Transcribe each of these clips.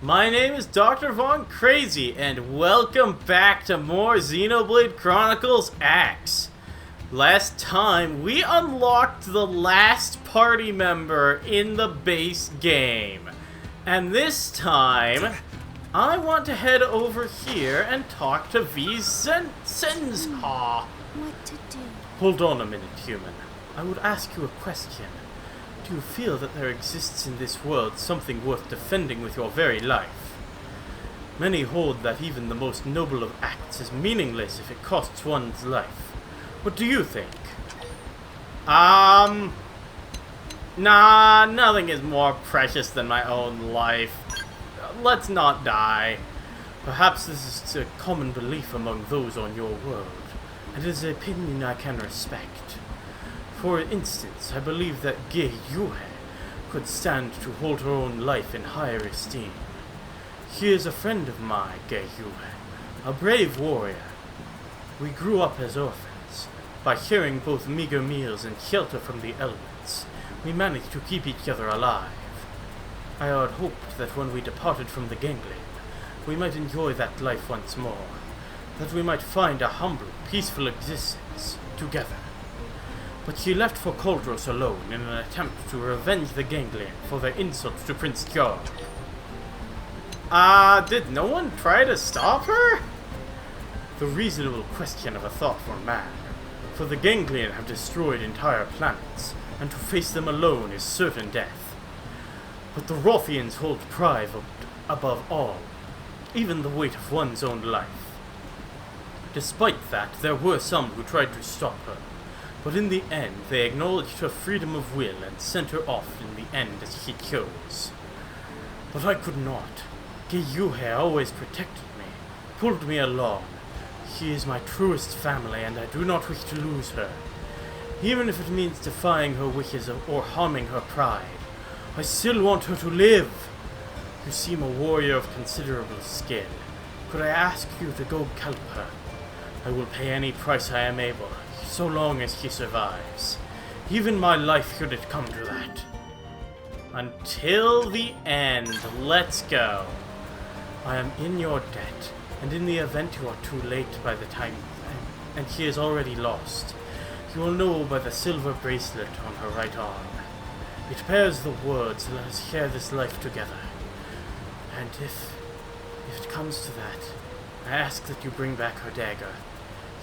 My name is Dr. Von Crazy, and welcome back to more Xenoblade Chronicles X. Last time, we unlocked the last party member in the base game. And this time, I want to head over here and talk to Sensha. What to do? Hold on a minute, human. I would ask you a question. Do you feel that there exists in this world something worth defending with your very life? Many hold that even the most noble of acts is meaningless if it costs one's life. What do you think? Nah, nothing is more precious than my own life. Let's not die. Perhaps this is a common belief among those on your world, and it is an opinion I can respect. For instance, I believe that Yuri could stand to hold her own life in higher esteem. He is a friend of mine, Yuri, a brave warrior. We grew up as orphans. By sharing both meager meals and shelter from the elements, we managed to keep each other alive. I had hoped that when we departed from the ganglion, we might enjoy that life once more, that we might find a humble, peaceful existence together. But she left for Cauldros alone in an attempt to revenge the ganglion for their insults to Prince Jarl. Did no one try to stop her? The reasonable question of a thoughtful man, for the ganglion have destroyed entire planets, and to face them alone is certain death. But the Wrothians hold pride above all, even the weight of one's own life. Despite that, there were some who tried to stop her. But in the end, they acknowledged her freedom of will and sent her off in the end as she chose. But I could not. Yuri always protected me, pulled me along. She is my truest family, and I do not wish to lose her. Even if it means defying her wishes or harming her pride, I still want her to live. You seem a warrior of considerable skill. Could I ask you to go help her? I will pay any price I am able, so long as she survives. Even my life should it come to that. Until the end, let's go. I am in your debt, and in the event you are too late by the time, and she is already lost, you will know by the silver bracelet on her right arm. It bears the words, "Let us share this life together." And if it comes to that, I ask that you bring back her dagger.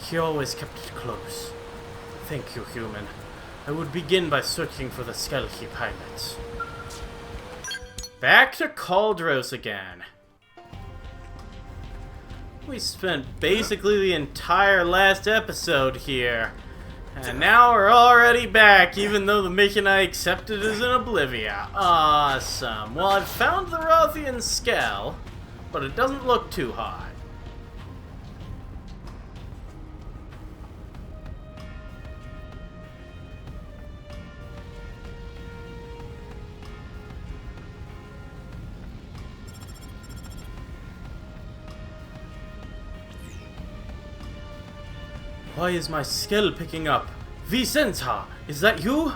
She always kept it close. Thank you, human. I would begin by searching for the Skelly pilots. Back to Cauldros again. We spent basically the entire last episode here. And now we're already back, even though the mission I accepted is in Oblivia. Awesome. Well, I've found the Wrothian skull, but it doesn't look too high. Why is my skill picking up? Sensha, is that you?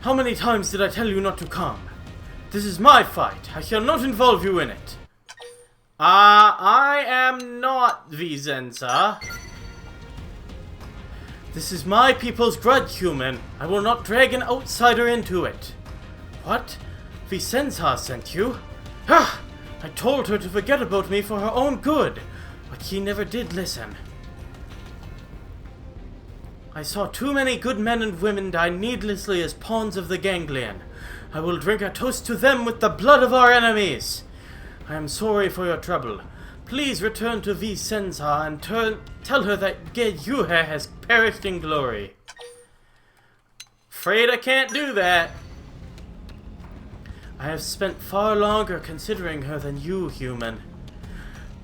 How many times did I tell you not to come? This is my fight. I shall not involve you in it. I am not Sensha. This is my people's grudge, human. I will not drag an outsider into it. What? Sensha sent you? Ah! I told her to forget about me for her own good, but she never did listen. I saw too many good men and women die needlessly as pawns of the ganglion. I will drink a toast to them with the blood of our enemies. I am sorry for your trouble. Please return to Sensha and tell her that Yuri has perished in glory. Afraid I can't do that. I have spent far longer considering her than you, human.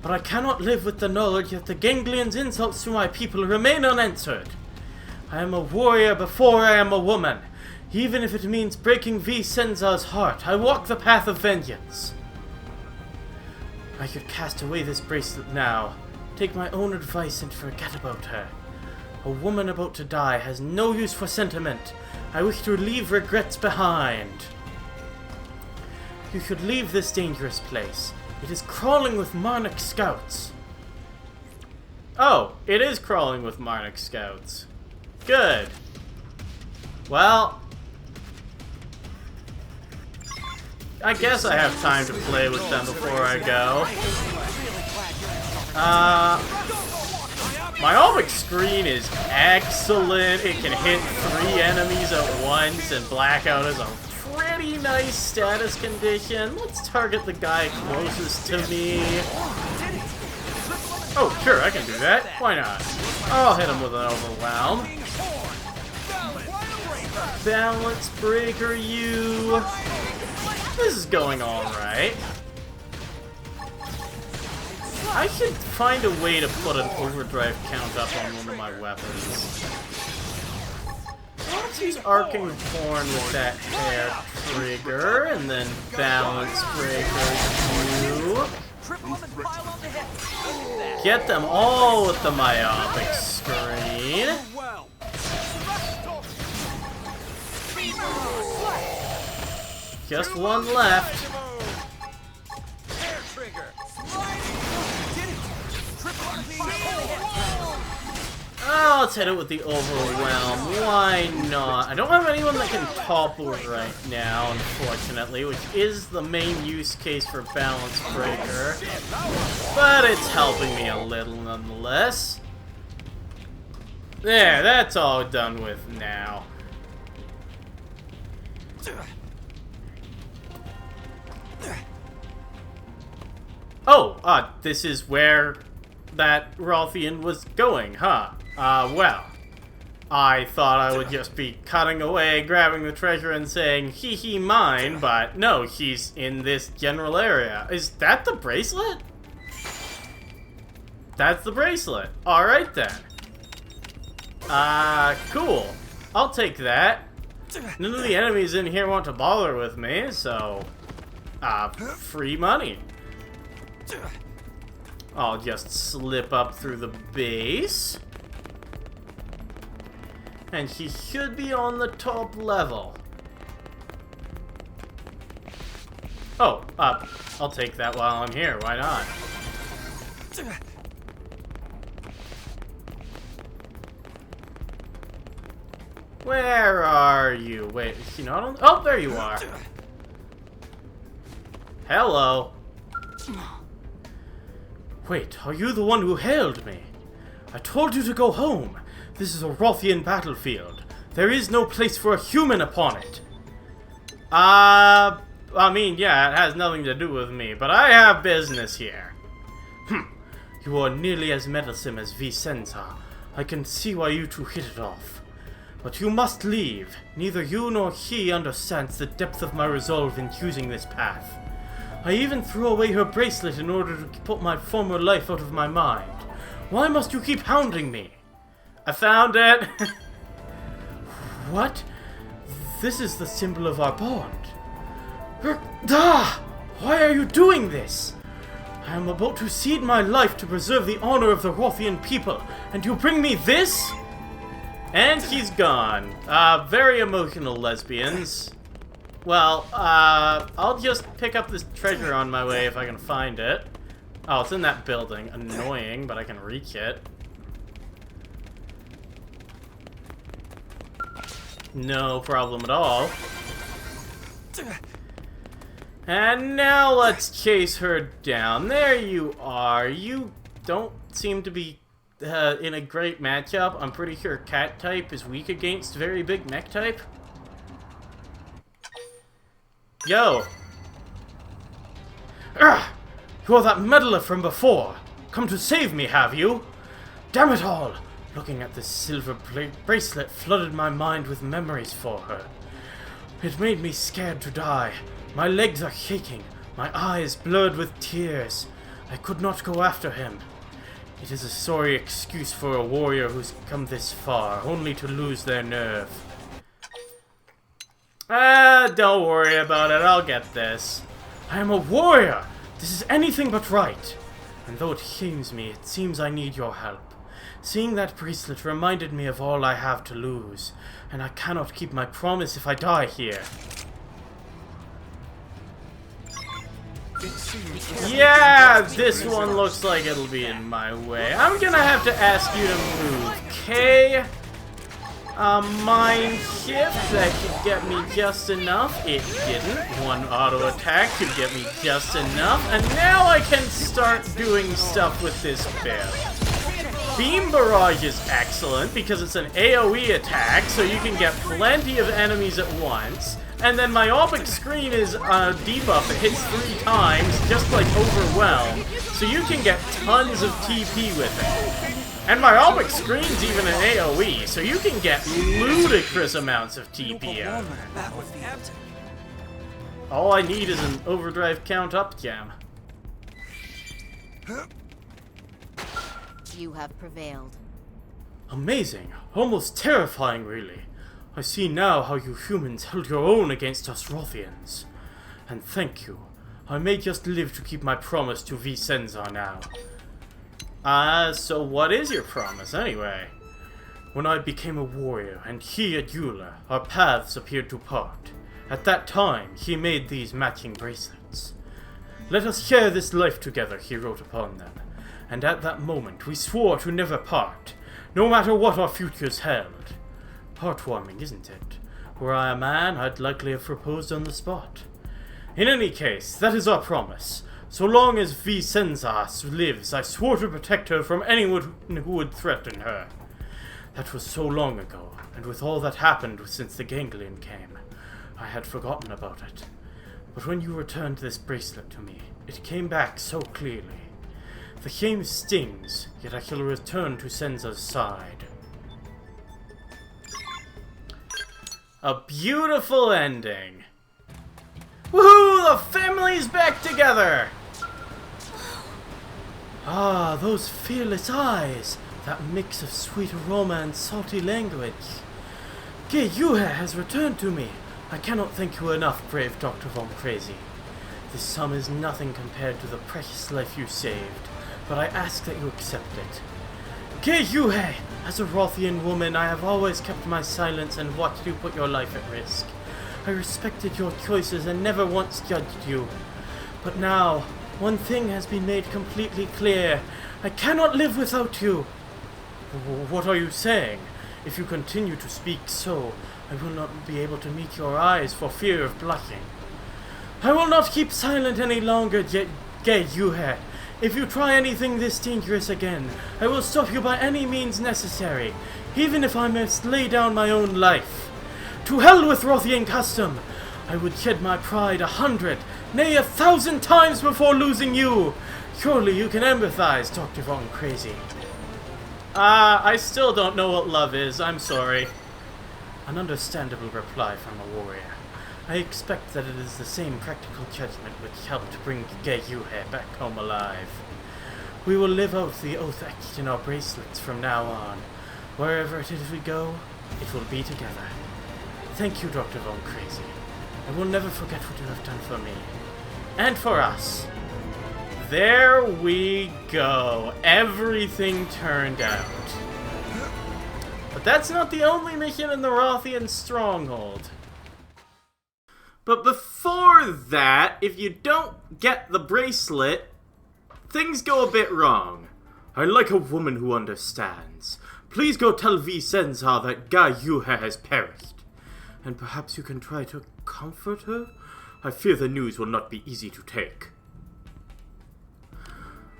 But I cannot live with the knowledge that the ganglion's insults to my people remain unanswered. I am a warrior before I am a woman. Even if it means breaking Sensha's heart, I walk the path of vengeance. I should cast away this bracelet now, take my own advice and forget about her. A woman about to die has no use for sentiment. I wish to leave regrets behind. You should leave this dangerous place. It is crawling with Marnik scouts. Oh, it is crawling with Marnik scouts. Good. Well, I guess I have time to play with them before I go. My Olmec screen is excellent. It can hit 3 enemies at once, and Blackout is a pretty nice status condition. Let's target the guy closest to me. Oh, sure, I can do that. Why not? I'll hit him with an Overwhelm. Balance Breaker you. This is going alright. I should find a way to put an overdrive count up on one of my weapons. Let's use Arcing Horn with that hair trigger, and then Balance Breaker you. Get them all with the myopic screen. Just one left. Oh, let's hit it with the Overwhelm. Why not? I don't have anyone that can topple right now, unfortunately, which is the main use case for Balance Breaker. But it's helping me a little nonetheless. There, that's all done with now. Oh, this is where that Wrothian was going, huh? Well, I thought I would just be cutting away, grabbing the treasure and saying, hee hee mine, but no, he's in this general area. Is that the bracelet? That's the bracelet. Alright then. Cool. I'll take that. None of the enemies in here want to bother with me, so, free money. I'll just slip up through the base. And he should be on the top level. Oh, I'll take that while I'm here. Why not? Where are you? Wait, is he not on? Oh, there you are. Hello. Wait, are you the one who hailed me? I told you to go home. This is a Wrothian battlefield. There is no place for a human upon it. I mean, yeah, it has nothing to do with me, but I have business here. You are nearly as meddlesome as Vicenza. I can see why you two hit it off. But you must leave. Neither you nor he understands the depth of my resolve in choosing this path. I even threw away her bracelet in order to put my former life out of my mind. Why must you keep hounding me? I found it! What? This is the symbol of our bond. Why are you doing this? I am about to cede my life to preserve the honor of the Wrothian people, and you bring me this? And he's gone. Very emotional lesbians. Well, I'll just pick up this treasure on my way if I can find it. Oh, it's in that building. Annoying, but I can reach it. No problem at all. And now let's chase her down. There you are. You don't seem to be in a great matchup. I'm pretty sure cat type is weak against very big mech type. Yo! You're that meddler from before! Come to save me, have you? Damn it all! Looking at this silver bracelet flooded my mind with memories for her. It made me scared to die. My legs are shaking, my eyes blurred with tears. I could not go after him. It is a sorry excuse for a warrior who's come this far, only to lose their nerve. Don't worry about it, I'll get this. I am a warrior! This is anything but right. And though it shames me, it seems I need your help. Seeing that bracelet reminded me of all I have to lose, and I cannot keep my promise if I die here. Yeah, this one looks like it'll be in my way. I'm gonna have to ask you to move. Okay. Mind shift, that could get me just enough. It didn't. One auto attack could get me just enough. And now I can start doing stuff with this build. Beam Barrage is excellent because it's an AoE attack, so you can get plenty of enemies at once. And then Myopic Screen is a debuff that hits 3 times, just like Overwhelm, so you can get tons of TP with it. And Myopic Screen's even an AoE, so you can get ludicrous amounts of TP out. All I need is an overdrive count up jam. You have prevailed. Amazing. Almost terrifying, really. I see now how you humans held your own against us Wrothians. And thank you. I may just live to keep my promise to Vicenza now. So what is your promise, anyway? When I became a warrior, and he a jeweler, our paths appeared to part. At that time, he made these matching bracelets. Let us share this life together, he wrote upon them. And at that moment, we swore to never part, no matter what our futures held. Heartwarming, isn't it? Were I a man, I'd likely have proposed on the spot. In any case, that is our promise. So long as Vicenza lives, I swore to protect her from anyone who would threaten her. That was so long ago, and with all that happened since the ganglion came, I had forgotten about it. But when you returned this bracelet to me, it came back so clearly. The shame stings, yet I shall return to Senza's side. A beautiful ending. Woohoo! The family's back together! Ah, those fearless eyes! That mix of sweet aroma and salty language. Yuhe has returned to me. I cannot thank you enough, brave Dr. Von Crazy. This sum is nothing compared to the precious life you saved, but I ask that you accept it. Yuhe! As a Wrothian woman, I have always kept my silence and watched you put your life at risk. I respected your choices and never once judged you. But now, one thing has been made completely clear. I cannot live without you. What are you saying? If you continue to speak so, I will not be able to meet your eyes for fear of blushing. I will not keep silent any longer, Yuhe. If you try anything this dangerous again, I will stop you by any means necessary, even if I must lay down my own life. To hell with Wrothian custom! I would shed my pride 100, nay 1,000 times before losing you! Surely you can empathize, Dr. Von Crazy. I still don't know what love is, I'm sorry. An understandable reply from a warrior. I expect that it is the same practical judgment which helped bring Yuhe back home alive. We will live out the oath etched in our bracelets from now on. Wherever it is we go, it will be together. Thank you, Dr. Von Crazy. I will never forget what you have done for me. And for us. There we go. Everything turned out. But that's not the only mission in the Wrothian stronghold. But before that, if you don't get the bracelet, things go a bit wrong. I like a woman who understands. Please go tell Vicenza that Yuhe has perished. And perhaps you can try to comfort her? I fear the news will not be easy to take.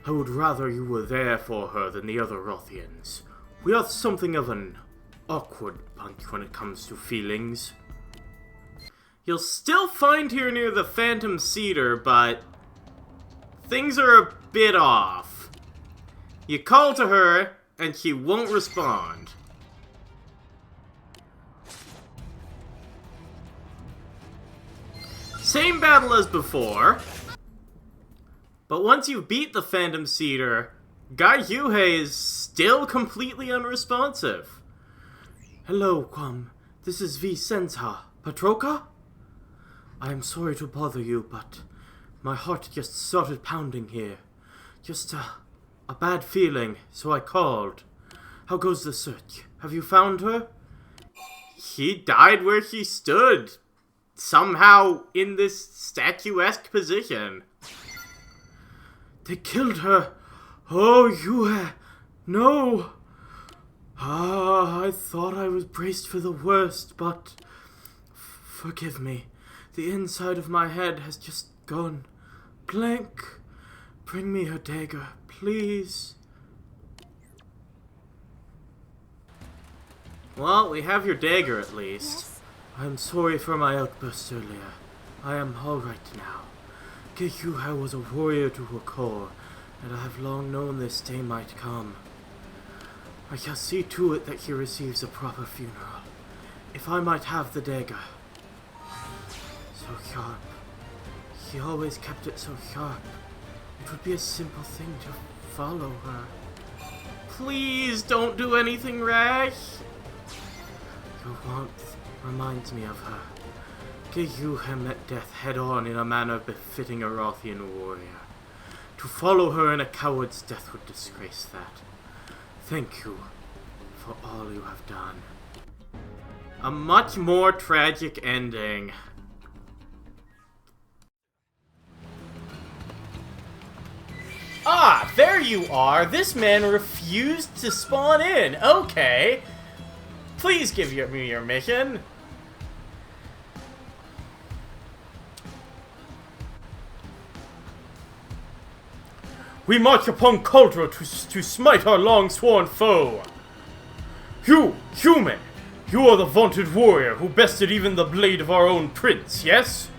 I would rather you were there for her than the other Wrothians. We are something of an awkward bunch when it comes to feelings. You'll still find her near the Phantom Cedar, but things are a bit off. You call to her, and she won't respond. Same battle as before, but once you beat the Phantom Cedar, Yuhe is still completely unresponsive. Hello, this is Vicenza. Patroka? I am sorry to bother you, but my heart just started pounding here. Just a bad feeling, so I called. How goes the search? Have you found her? She died where she stood. Somehow in this statuesque position. They killed her! Oh, you... No! I thought I was braced for the worst, but... Forgive me. The inside of my head has just gone blank. Bring me her dagger, please. Well, we have your dagger at least. Yes. I'm sorry for my outburst earlier. I am alright now. Geyuha was a warrior to her core, and I have long known this day might come. I shall see to it that he receives a proper funeral. If I might have the dagger. So sharp. He always kept it so sharp. It would be a simple thing to follow her. Please don't do anything rash. Your warmth reminds me of her. Geyuha met death head-on in a manner befitting a Wrothian warrior. To follow her in a coward's death would disgrace that. Thank you for all you have done. A much more tragic ending. Ah, there you are! This man refused to spawn in! Okay! Please give me your mission! We march upon Cauldron to smite our long-sworn foe! You, human! You are the vaunted warrior who bested even the blade of our own prince, yes?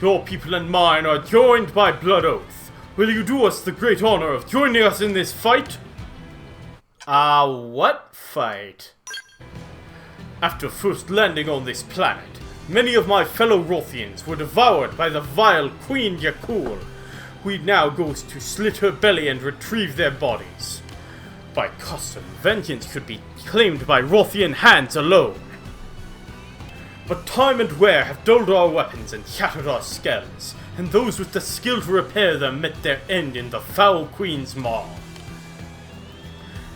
Your people and mine are joined by blood oath. Will you do us the great honor of joining us in this fight? What fight? After first landing on this planet, many of my fellow Wrothians were devoured by the vile Queen Yakul, who now goes to slit her belly and retrieve their bodies. By custom, vengeance could be claimed by Wrothian hands alone. But time and wear have dulled our weapons and shattered our skulls, and those with the skill to repair them met their end in the foul Queen's maw.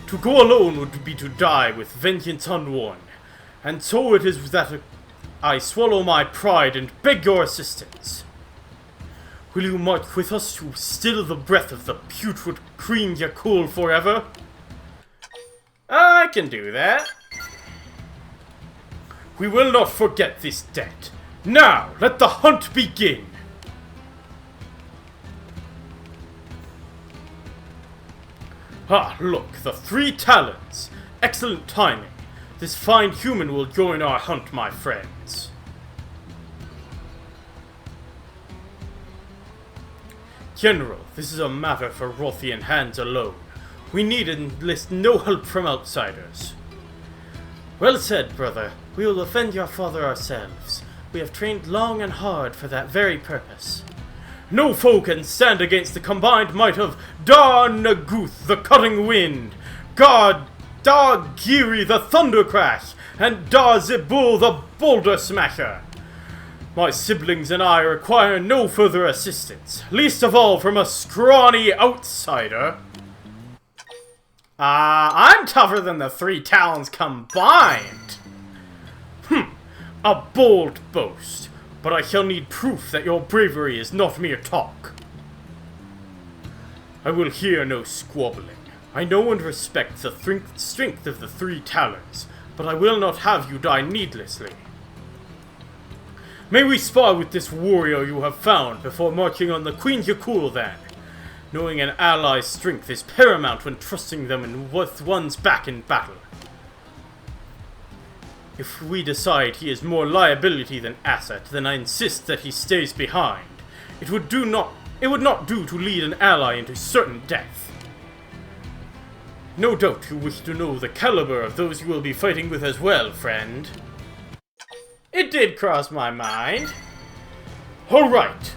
To go alone would be to die with vengeance unwon, and so it is that I swallow my pride and beg your assistance. Will you march with us to still the breath of the putrid Queen Yakul forever? I can do that. We will not forget this debt. Now, let the hunt begin! Ah, look, the 3 talons. Excellent timing. This fine human will join our hunt, my friends. General, this is a matter for Wrothian hands alone. We need and enlist no help from outsiders. Well said, brother. We will defend your father ourselves. We have trained long and hard for that very purpose. No foe can stand against the combined might of Dar Naguth, the cutting wind, Dar Yuri, the thunder crash, and Dar Zebul, the boulder smasher. My siblings and I require no further assistance, least of all from a scrawny outsider. I'm tougher than the 3 talons combined. A bold boast, but I shall need proof that your bravery is not mere talk. I will hear no squabbling. I know and respect the strength of the 3 talons, but I will not have you die needlessly. May we spar with this warrior you have found before marching on the Queen Yakul then. Knowing an ally's strength is paramount when trusting them with one's back in battle. If we decide he is more liability than asset, then I insist that he stays behind. It would not do to lead an ally into certain death. No doubt you wish to know the caliber of those you will be fighting with as well, friend. It did cross my mind. Alright.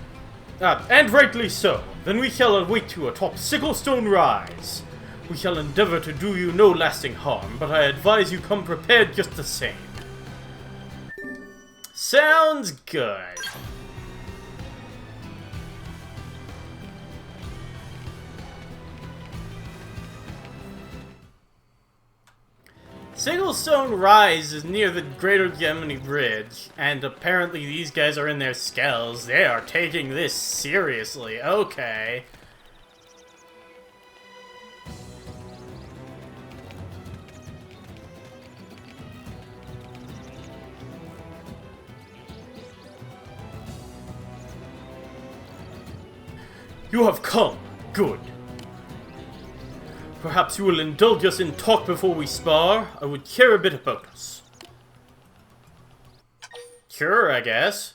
And rightly so. Then we shall await you atop Sicklestone Rise. We shall endeavor to do you no lasting harm, but I advise you come prepared just the same. Sounds good. Sicklestone Rise is near the Greater Gemini Bridge, and apparently these guys are in their skells. They are taking this seriously. Okay. You have come. Good. Perhaps you will indulge us in talk before we spar? I would care a bit about us. Sure, I guess.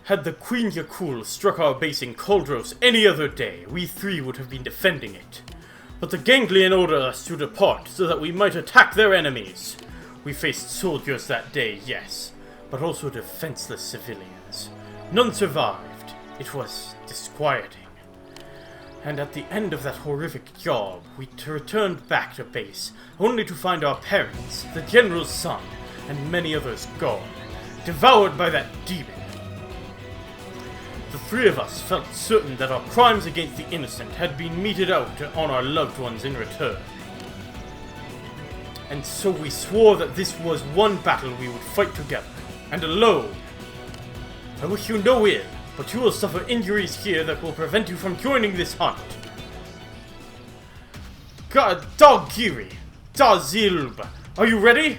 Had the Queen Yakul struck our base in Kaldros any other day, we three would have been defending it. But the Ganglion ordered us to depart so that we might attack their enemies. We faced soldiers that day, yes, but also defenseless civilians. None survived. It was disquieting. And at the end of that horrific job, we returned back to base, only to find our parents, the General's son, and many others gone, devoured by that demon. The three of us felt certain that our crimes against the innocent had been meted out on our loved ones in return. And so we swore that this was one battle we would fight together, and alone. I wish you no ill, but you will suffer injuries here that will prevent you from joining this hunt. Dog Yuri, Zilb, are you ready?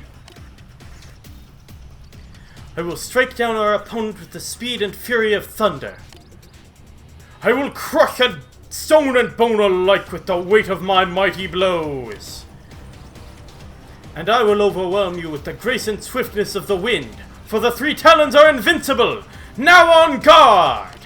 I will strike down our opponent with the speed and fury of thunder. I will crush a stone and bone alike with the weight of my mighty blows. And I will overwhelm you with the grace and swiftness of the wind, for the three talons are invincible! Now on guard!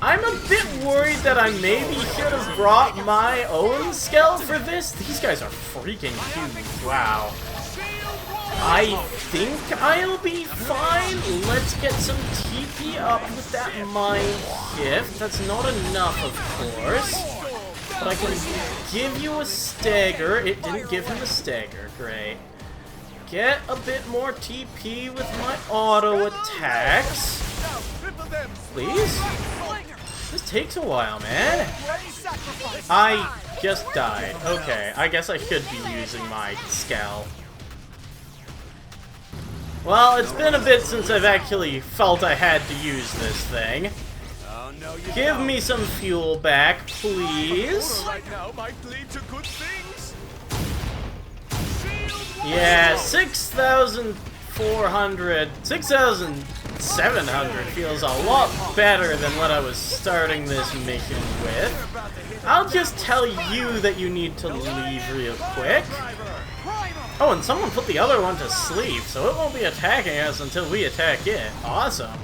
I'm a bit worried that I maybe should have brought my own Skell for this. These guys are freaking huge. Wow. I think I'll be fine. Let's get some TP up with that Mind Shift. That's not enough, of course. But I can give you a stagger. It didn't give him a stagger. Great. Get a bit more TP with my auto attacks. Please? This takes a while, man. I just died. Okay, I guess I should be using my Skell. Well, it's been a bit since I've actually felt I had to use this thing. Give me some fuel back, please. Yeah, 6,400, 6,700 feels a lot better than what I was starting this mission with. I'll just tell you that you need to leave real quick. Oh, and someone put the other one to sleep, so it won't be attacking us until we attack it. Awesome.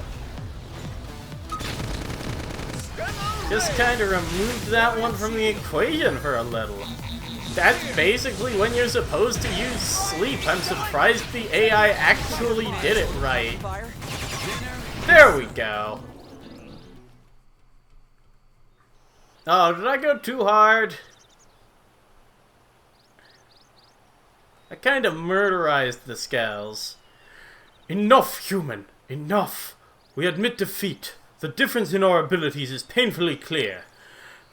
Just kind of removed that one from the equation for a little. That's basically when you're supposed to use sleep. I'm surprised the AI actually did it right. There we go. Oh, did I go too hard? I kind of murderized the Skells. Enough, human! Enough! We admit defeat. The difference in our abilities is painfully clear.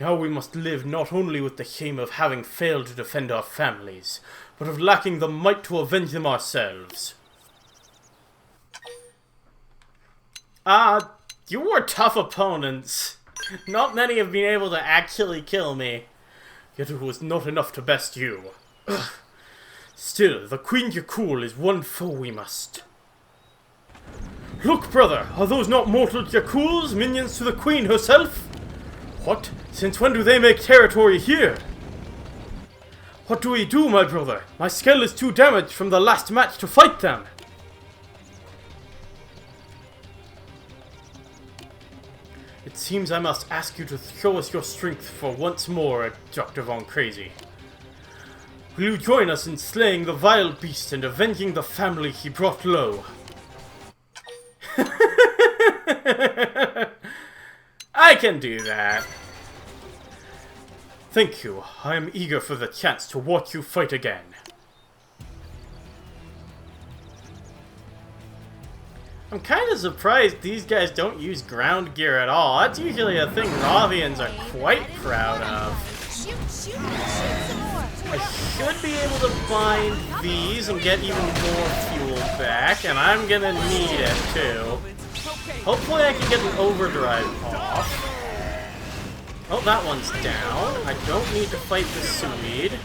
Now we must live not only with the shame of having failed to defend our families, but of lacking the might to avenge them ourselves. You were tough opponents. Not many have been able to actually kill me. Yet it was not enough to best you. Ugh. Still, the Queen Yakul is one foe we must. Look, brother, are those not mortal Yakuls, minions to the Queen herself? What? Since when do they make territory here? What do we do, my brother? My Skell is too damaged from the last match to fight them. It seems I must ask you to show us your strength for once more, Dr. Von Crazy. Will you join us in slaying the vile beast and avenging the family he brought low? I can do that. Thank you. I am eager for the chance to watch you fight again. I'm kind of surprised these guys don't use ground gear at all. That's usually a thing Wrothians are quite proud of. I should be able to bind these and get even more fuel back, and I'm gonna need it too. Hopefully I can get an overdrive off. Oh, that one's down. I don't need to fight the Swede.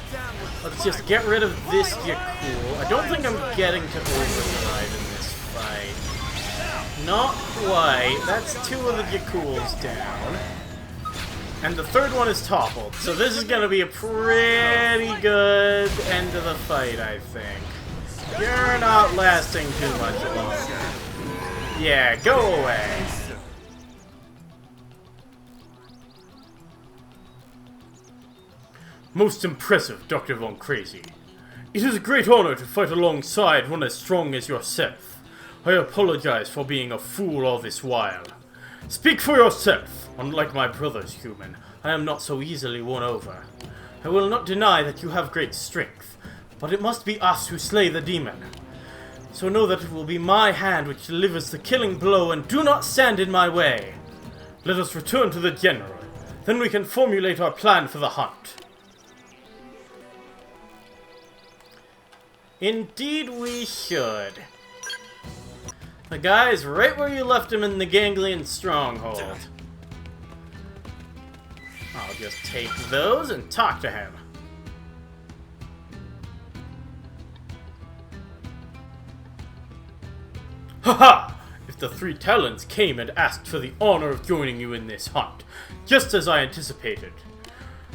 Let's just get rid of this Yakul. I don't think I'm getting to overdrive in this fight. Not quite. That's two of the Yakuls down. And the third one is toppled. So this is going to be a pretty good end of the fight, I think. You're not lasting too much longer. Yeah, go away. Most impressive, Dr. Von Crazy. It is a great honor to fight alongside one as strong as yourself. I apologize for being a fool all this while. Speak for yourself. Unlike my brothers, human, I am not so easily won over. I will not deny that you have great strength, but it must be us who slay the demon. So know that it will be my hand which delivers the killing blow, and do not stand in my way. Let us return to the general. Then we can formulate our plan for the hunt. Indeed we should. The guy's right where you left him in the ganglion stronghold. I'll just take those and talk to him. Haha! If the three talents came and asked for the honor of joining you in this hunt, just as I anticipated.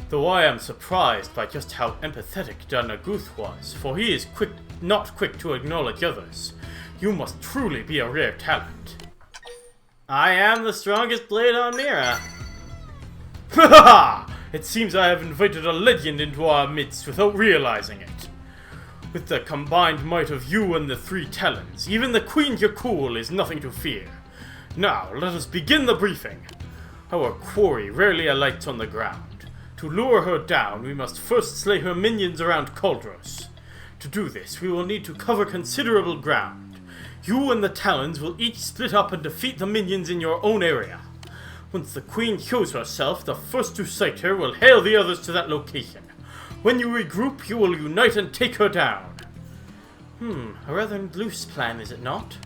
Though I am surprised by just how empathetic Danaguth was, for he is not quick to acknowledge others. You must truly be a rare talent. I am the strongest blade on Mira. Ha! It seems I have invited a legend into our midst without realizing it. With the combined might of you and the three talons, even the Queen Yakul is nothing to fear. Now, let us begin the briefing. Our quarry rarely alights on the ground. To lure her down, we must first slay her minions around Cauldros. To do this, we will need to cover considerable ground. You and the Talons will each split up and defeat the minions in your own area. Once the Queen shows herself, the first to sight her will hail the others to that location. When you regroup, you will unite and take her down. A rather loose plan, is it not?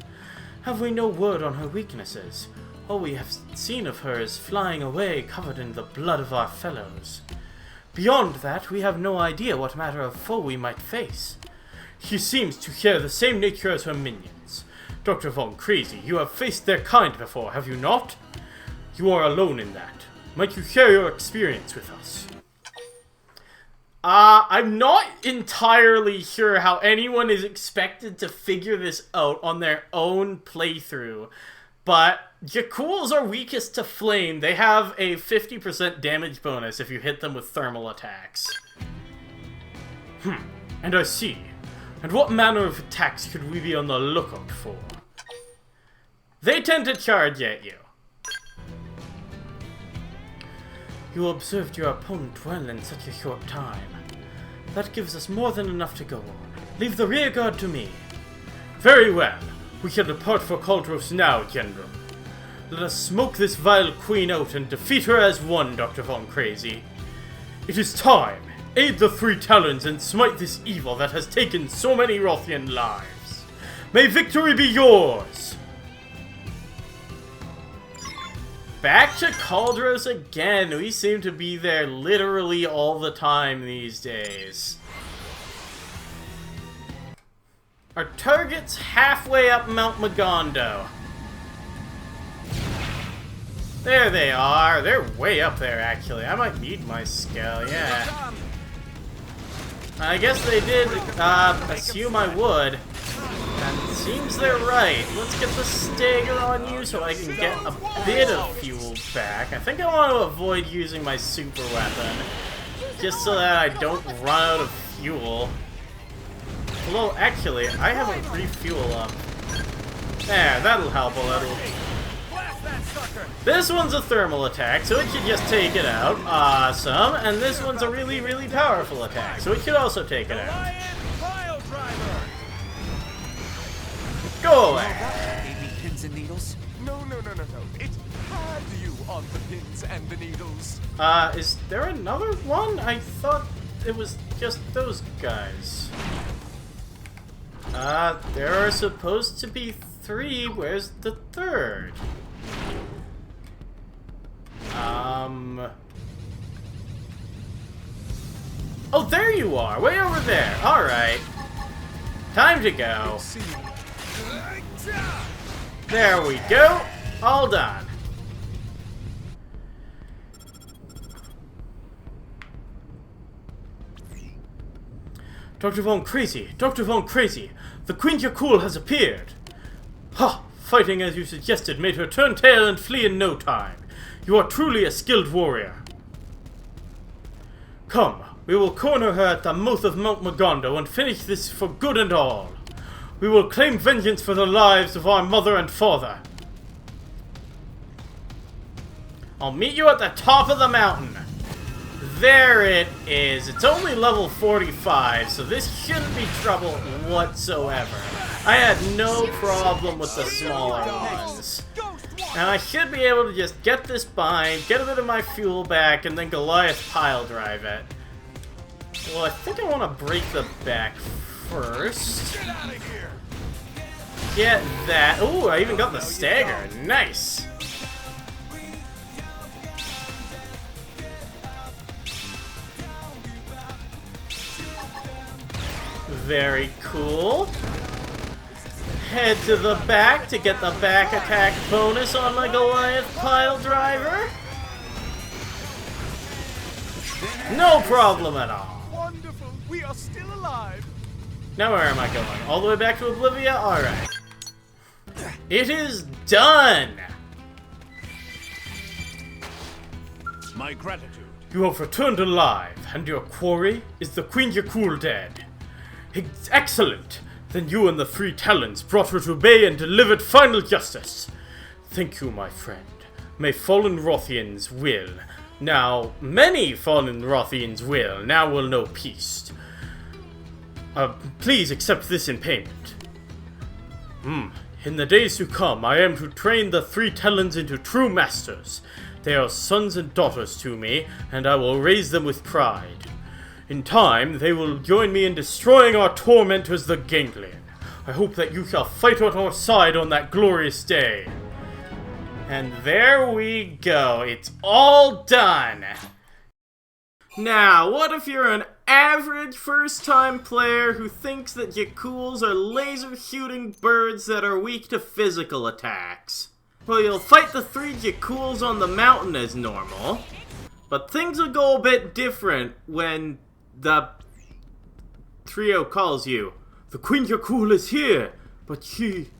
Have we no word on her weaknesses? All we have seen of her is flying away covered in the blood of our fellows. Beyond that, we have no idea what matter of foe we might face. She seems to share the same nature as her minions. Dr. Von Crazy, you have faced their kind before, have you not? You are alone in that. Might you share your experience with us? I'm not entirely sure how anyone is expected to figure this out on their own playthrough, but Yakuls are weakest to flame. They have a 50% damage bonus if you hit them with thermal attacks. And I see. And what manner of attacks could we be on the lookout for? They tend to charge at you. You observed your opponent well in such a short time. That gives us more than enough to go on. Leave the rear guard to me. Very well. We shall depart for Cauldros now, General. Let us smoke this vile queen out and defeat her as one, Dr. Von Crazy. It is time. Aid the three talons and smite this evil that has taken so many Wrothian lives. May victory be yours! Back to Cauldros again. We seem to be there literally all the time these days. Our target's halfway up Mount Magondo. There they are. They're way up there, actually. I might need my skill, yeah. I guess they did assume I would. And it seems they're right. Let's get the stagger on you so I can get a bit of fuel back. I think I want to avoid using my super weapon, just so that I don't run out of fuel. Although, actually, I have a refuel up. There, that'll help a little. This one's a thermal attack, so it should just take it out. Awesome. And this one's a really, really powerful attack, so it should also take it out. Go away! Baby pins and needles? No. It had you on the pins and the needles. Is there another one? I thought it was just those guys. There are supposed to be 3. Where's the third? Oh, there you are! Way over there! Alright. Time to go. There we go! All done. Dr. Von Crazy! Dr. Von Crazy! The Queen Yakul has appeared! Ha! Fighting as you suggested made her turn tail and flee in no time. You are truly a skilled warrior. Come, we will corner her at the mouth of Mount Magondo and finish this for good and all. We will claim vengeance for the lives of our mother and father. I'll meet you at the top of the mountain. There it is. It's only level 45, so this shouldn't be trouble whatsoever. I had no problem with the smaller ones. And I should be able to just get this bind, get a bit of my fuel back, and then Goliath pile drive it. Well, I think I want to break the back first. Get out of here! Get that. Ooh, I even got the stagger. Nice. Very cool. Head to the back to get the back attack bonus on my Goliath pile driver. No problem at all. Wonderful! We are still alive! Now where am I going? All the way back to Oblivia? Alright. It is done! My gratitude. You have returned alive, and your quarry is the Queen Yakul dead. Excellent! Then you and the three Talons brought her to bay and delivered final justice. Thank you, my friend. May fallen Wrothians will. Now, many fallen Wrothians will. Now will know peace. Please accept this in payment. In the days to come, I am to train the three Talons into true masters. They are sons and daughters to me, and I will raise them with pride. In time, they will join me in destroying our tormentors, the Ganglion. I hope that you shall fight at our side on that glorious day. And there we go. It's all done. Now, what if you're an average first-time player who thinks that Yakuls are laser-shooting birds that are weak to physical attacks? Well, you'll fight the three Yakuls on the mountain as normal, but things will go a bit different when the trio calls you. The Queen Yakul is here, but she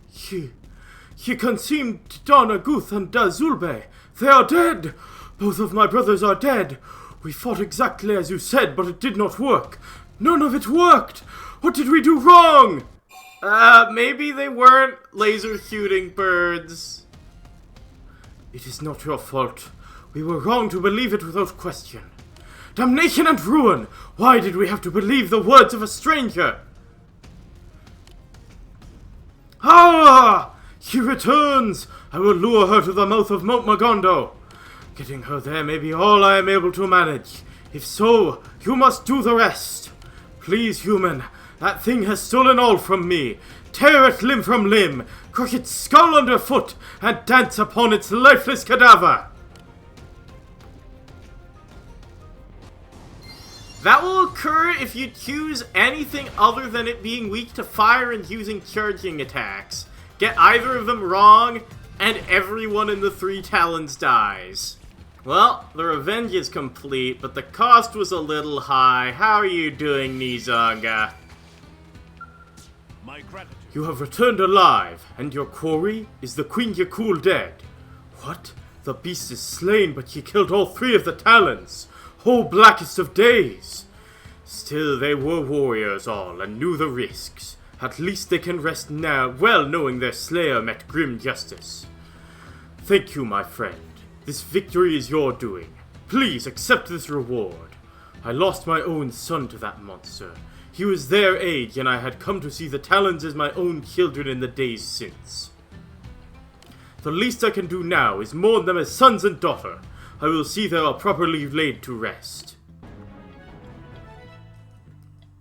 consumed Donna Guth and Dazulbe. They are dead. Both of my brothers are dead. We fought exactly as you said, but it did not work. None of it worked. What did we do wrong? Maybe they weren't laser shooting birds. It is not your fault. We were wrong to believe it without question. Damnation and ruin! Why did we have to believe the words of a stranger? Ah! She returns! I will lure her to the mouth of Mount Magondo. Getting her there may be all I am able to manage. If so, you must do the rest. Please, human, that thing has stolen all from me. Tear it limb from limb, crush its skull underfoot, and dance upon its lifeless cadaver. That will occur if you choose anything other than it being weak to fire and using charging attacks. Get either of them wrong, and everyone in the three Talons dies. Well, the revenge is complete, but the cost was a little high. How are you doing, Nizanga? My gratitude. You have returned alive, and your quarry is the Queen Yakul dead. What? The beast is slain, but she killed all three of the Talons. Oh, blackest of days! Still, they were warriors all, and knew the risks. At least they can rest now, well knowing their slayer met grim justice. Thank you, my friend. This victory is your doing. Please accept this reward. I lost my own son to that monster. He was their age, and I had come to see the Talons as my own children in the days since. The least I can do now is mourn them as sons and daughter. I will see they are properly laid to rest.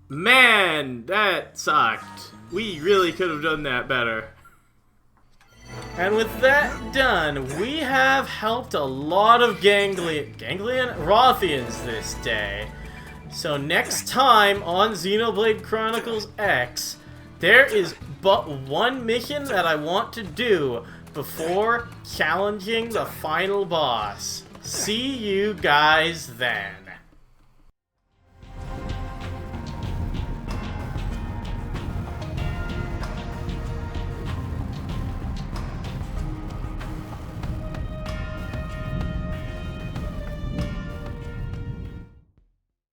Man, that sucked. We really could have done that better. And with that done, we have helped a lot of Rothians this day. So next time on Xenoblade Chronicles X, there is but one mission that I want to do before challenging the final boss. See you guys then.